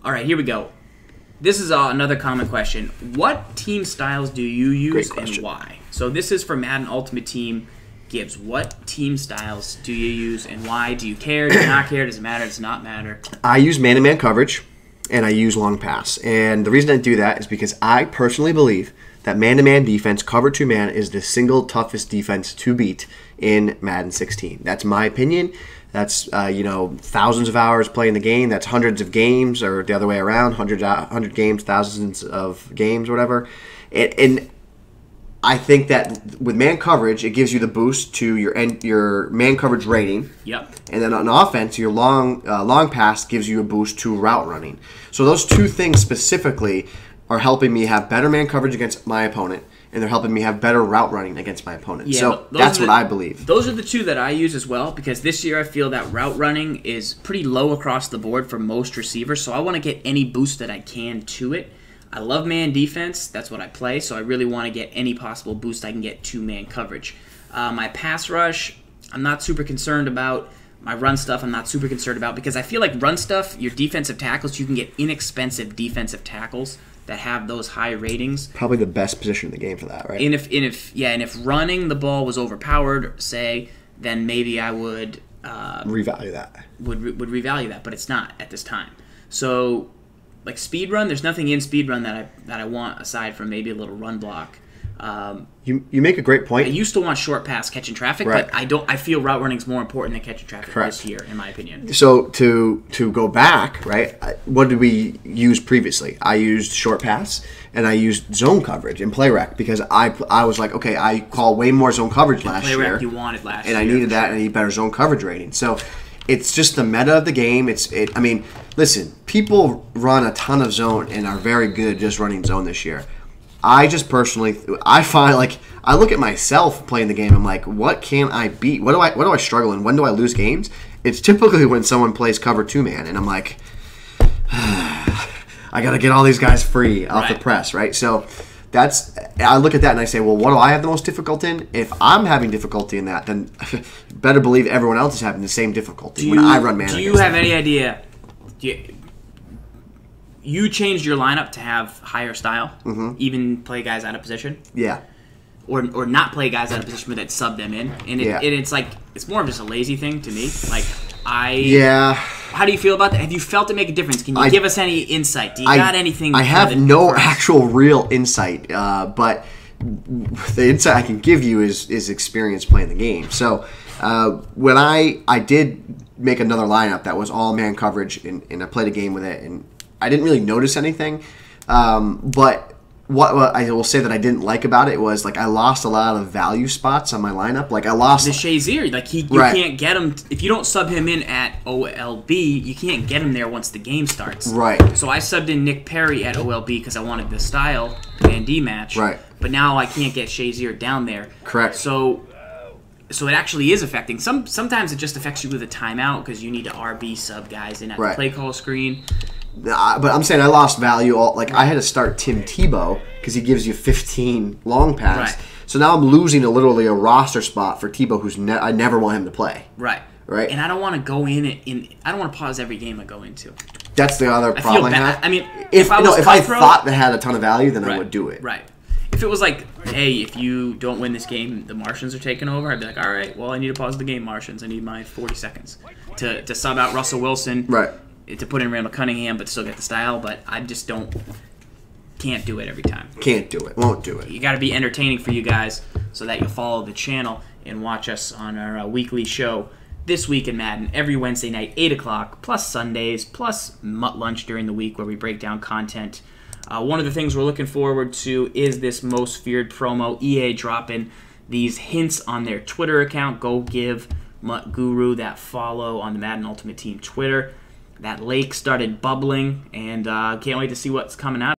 All right, here we go. This is another common question. What team styles do you use and why? So this is for Madden Ultimate Team. Gibbs, what team styles do you use and why? Do you care? Do you not care? Does it matter? Does it not matter? I use man-to-man coverage, and I use long pass. And the reason I do that is because I personally believe that man-to-man defense, cover 2-man, is the single toughest defense to beat in Madden 16. That's my opinion. That's thousands of hours playing the game. That's hundreds of games, or the other way around, 100 games, thousands of games, whatever. And I think that with man coverage, it gives you the boost to your man coverage rating. Yep. And then on offense, your long pass gives you a boost to route running. So those two things specifically are helping me have better man coverage against my opponent, and they're helping me have better route running against my opponent. Yeah, so that's what I believe. Those are the two that I use as well, because this year I feel that route running is pretty low across the board for most receivers, so I want to get any boost that I can to it. I love man defense. That's what I play, so I really want to get any possible boost I can get to man coverage. My pass rush, I'm not super concerned about. My run stuff, I'm not super concerned about, because I feel like run stuff, your defensive tackles, you can get inexpensive defensive tackles that have those high ratings. Probably the best position in the game for that, right? And if running the ball was overpowered, say, then maybe I would revalue that. Would revalue that, but it's not at this time. So, like speed run, there's nothing in speed run that I want aside from maybe a little run block. You make a great point. I used to want short pass catching traffic, right. But I feel route running is more important than catching traffic Correct. this year, in my opinion. So to go back, right? What did we use previously? I used short pass and I used zone coverage in play rec because I was like, okay, I call way more zone coverage last year. Play rec you wanted last year, and I needed that, and I need better zone coverage rating. So it's just the meta of the game. I mean, listen, people run a ton of zone and are very good just running zone this year. I just personally, I find, like, I look at myself playing the game. I'm like, what can I beat? What do I struggle in? When do I lose games? It's typically when someone plays cover 2-man, and I'm like, I got to get all these guys free off the press, right? So I look at that and I say, well, what do I have the most difficulty in? If I'm having difficulty in that, then better believe everyone else is having the same difficulty when I run man. Do you have any idea? You changed your lineup to have higher style, even play guys out of position. Yeah. Or not play guys out of position, but then sub them in. And it's like, it's more of just a lazy thing to me. Like, Yeah. How do you feel about that? Have you felt it make a difference? Can you give us any insight? Do you got anything? I have no actual real insight, but the insight I can give you is experience playing the game. So when I did make another lineup that was all man coverage, and I played a game with it, and I didn't really notice anything, but what I will say that I didn't like about it was, like, I lost a lot of value spots on my lineup. Like, I lost the Shazier. Like, you can't get him if you don't sub him in at OLB. You can't get him there once the game starts. Right. So I subbed in Nick Perry at OLB because I wanted the style and D match. Right. But now I can't get Shazier down there. Correct. So it actually is affecting. Sometimes it just affects you with a timeout because you need to RB sub guys in at the play call screen. But I'm saying I lost value. I had to start Tim Tebow because he gives you 15 long pass. Right. So now I'm losing literally a roster spot for Tebow, who's I never want him to play. Right. Right. And I don't want to go in. I don't want to pause every game I go into. That's the other problem I have. I mean, if I thought that had a ton of value, then I would do it. Right. If it was like, hey, if you don't win this game, the Martians are taking over, I'd be like, all right, well, I need to pause the game, Martians. I need my 40 seconds to sub out Russell Wilson. Right. To put in Randall Cunningham, but still get the style. But I just can't do it every time. Can't do it. Won't do it. You got to be entertaining for you guys so that you'll follow the channel and watch us on our weekly show This Week in Madden every Wednesday night, 8 o'clock, plus Sundays, plus MUT Lunch during the week where we break down content. One of the things we're looking forward to is this Most Feared promo. EA dropping these hints on their Twitter account. Go give MUT Guru that follow on the Madden Ultimate Team Twitter. That lake started bubbling, and can't wait to see what's coming out.